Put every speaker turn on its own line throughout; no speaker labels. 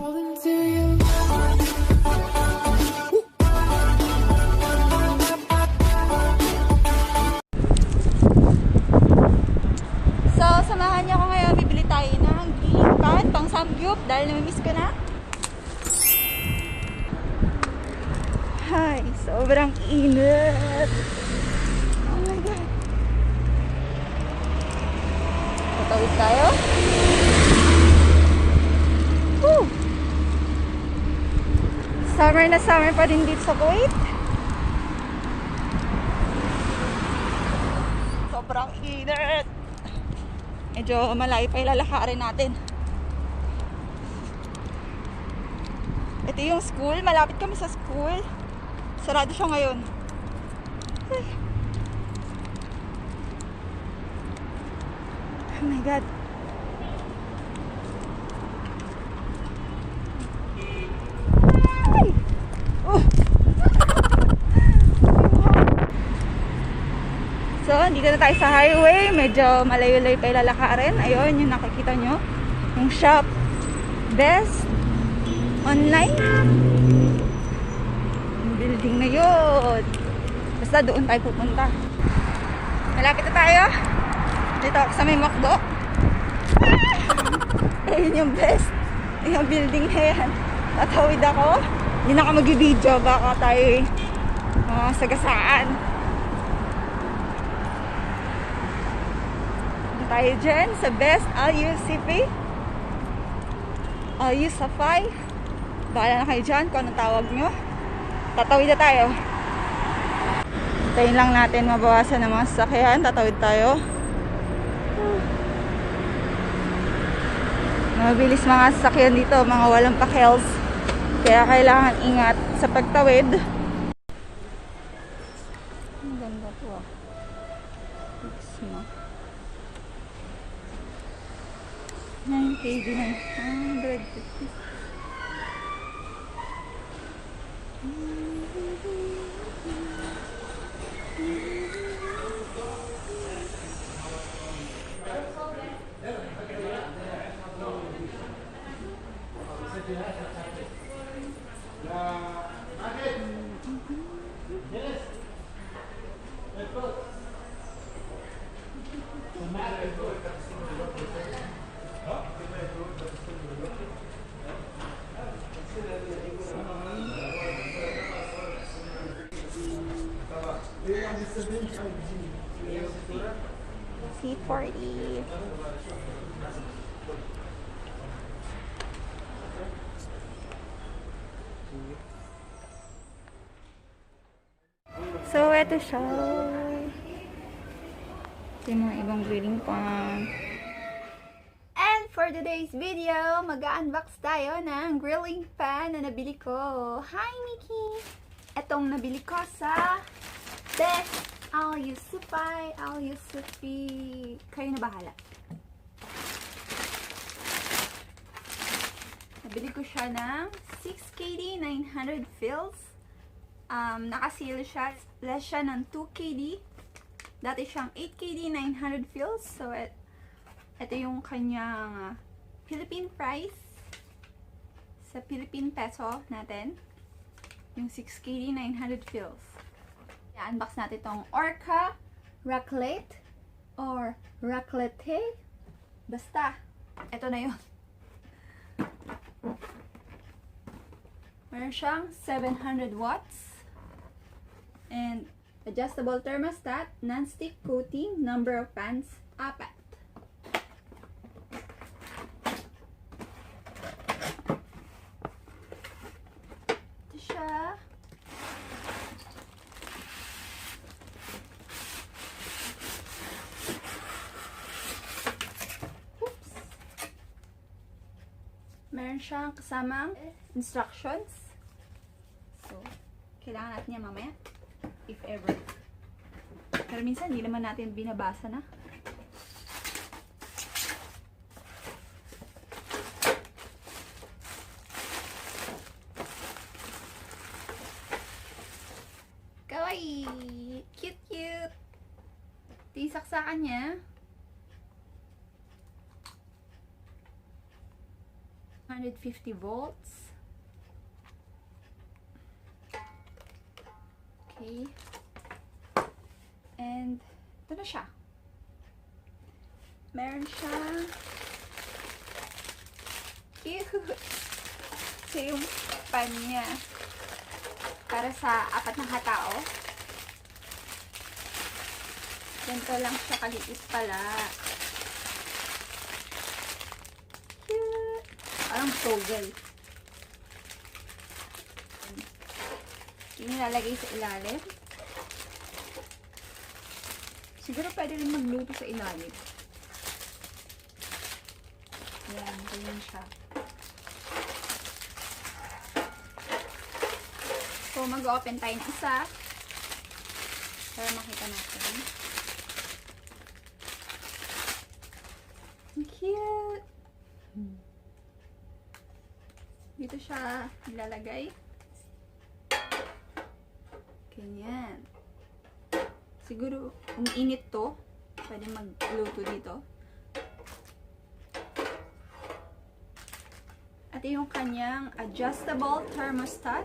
So, samahan niyo ako ngayon. Bibili tayo ng grilling pan pang samgyup dahil namimiss ko na. Ay, sobrang init. Oh my God. Tatawid tayo. Woo! Summer na summer pa din dito sa Kuwait. Sobrang init. Medyo malayo pa ilalakarin natin. Ito yung school. Malapit kami sa school. Sarado siya ngayon. Ay. Oh my God. Ay. Oh. So, dito na tayo sa highway. Medyo malayo-layo pa ilalakarin. Ayun, yung nakikita nyo. Yung shop. Best online. Yung building na yun. Basta doon tayo pupunta. Malapit na tayo. Dito ako sa may McDo. Ayun yung best. Yung building na yan. Tatawid ako. Hindi na ako mag-video. Baka tayo sagasaan. Tayo dyan sa best Al-Yusufi. Al-Yusufi. Bahala na kayo dyan kung anong tawag nyo. Tatawid na tayo. Tayin lang natin mabawasan ng mga sasakyan. Tatawid tayo. Mabilis mga sasakyan dito, mga walang pakels. Kaya kailangan ingat sa pagtawid. Ang ganda to ah. Mo. 9 kg na 150. C40. So, eto siya. Ito yung mga ibang grilling pan. And for today's video, mag-unbox tayo ng grilling pan na nabili ko. Hi, Mickey! Etong nabili ko sa Best Al-Yusufi. Kayo na bahala. Nabili ko siya ng 6KD 900 fills. Nakaseal siya. Less siya ng 2KD. Dati siyang 8KD 900 fills. So, ito yung kanyang Philippine price. Sa Philippine peso natin. Yung 6KD 900 fills. I-unbox natin itong Orca Raclette or Raclette. Basta, ito na yun. Meron siyang 700 watts and adjustable thermostat, non-stick coating, number of pans, 4. Ito siya. Meron siyang kasamang instructions. So, kailangan natin yan mamaya. If ever. Pero minsan, hindi naman natin binabasa na. Kawaii! Cute, cute! Ito yung saksakan niya. 150 volts. Okay. And ito na siya. Meron siyang cute. So yung pan niya para sa 4 na katao. Ganito lang siya kaliit pala. Cute. Parang toggle. Yung nilalagay sa ilalim. Siguro pwede rin magluto sa ilalim. Ayan, ganyan siya. So, mag-open tayo ng isa para makita natin. Ang cute! Dito siya ilalagay. Ganyan. Siguro, umiinit to. Pwede magluto dito. At yung kanyang adjustable thermostat.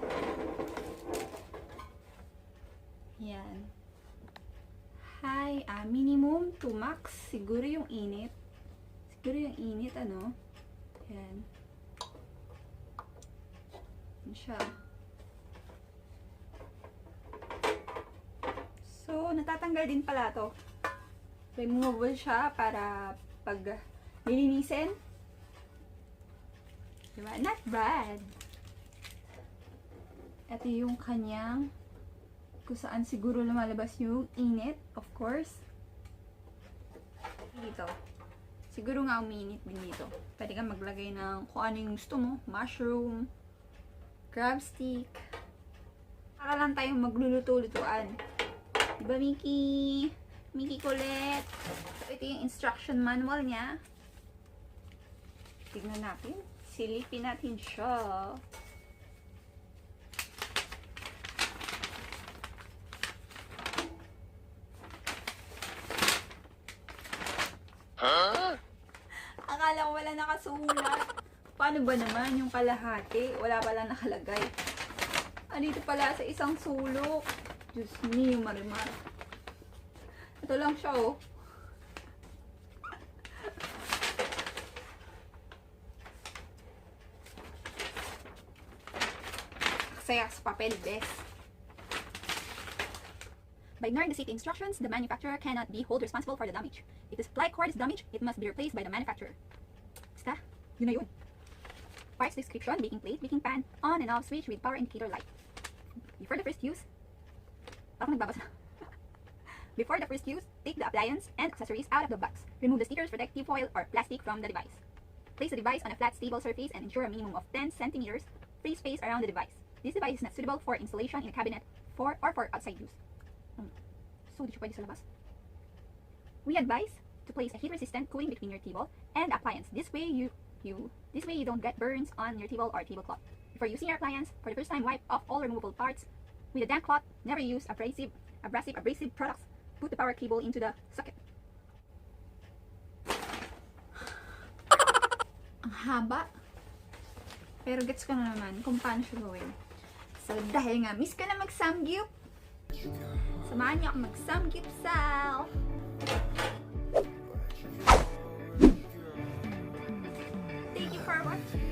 Yan. High, minimum to max. Siguro yung init. Siguro yung init, ano. Yan. Yan siya. So, natatanggal din pala to. Removable siya para pag lilinisin. Diba? Not bad. Ito yung kanyang kung saan siguro lumalabas yung init, of course. Dito. Siguro nga uminit din dito. Pwede kang maglagay ng kung ano yung gusto mo. Mushroom, crab stick. Para lang tayong magluluto-lutuan. Diba, Mickey? Mickey kulit. So, ito yung instruction manual niya. Tignan natin. Silipin natin siya. Huh? Akala ko wala nakasulat. Paano ba naman yung kalahati? Wala pala nakalagay. Dito pala sa isang sulok. Diyos me, marimar. Ito lang siya, oh. Saya sa papel, best. By ignoring the safety instructions, the manufacturer cannot be held responsible for the damage. If the supply cord is damaged, it must be replaced by the manufacturer. Basta, yun na yun. Parts description, baking plate, baking pan, on and off switch with power indicator light. Before the first use, Before the first use, take the appliance and accessories out of the box. Remove the stickers, protective foil, or plastic from the device. Place the device on a flat, stable surface and ensure a minimum of 10 centimeters free space around the device. This device is not suitable for installation in a cabinet or for outside use. So, di siya pwede sa labas. We advise to place a heat-resistant cooling between your table and appliance. This way you don't get burns on your table or tablecloth. Before using your appliance, for the first time, wipe off all removable parts with a damp cloth. Never use abrasive products. Put the power cable into the socket. Ang haba. Pero gets ko na naman kung paano siya gawin. So, dahil nga miss ko na mag-samgyup, samahan niyo ako mag-samgyupsal. Thank you for watching.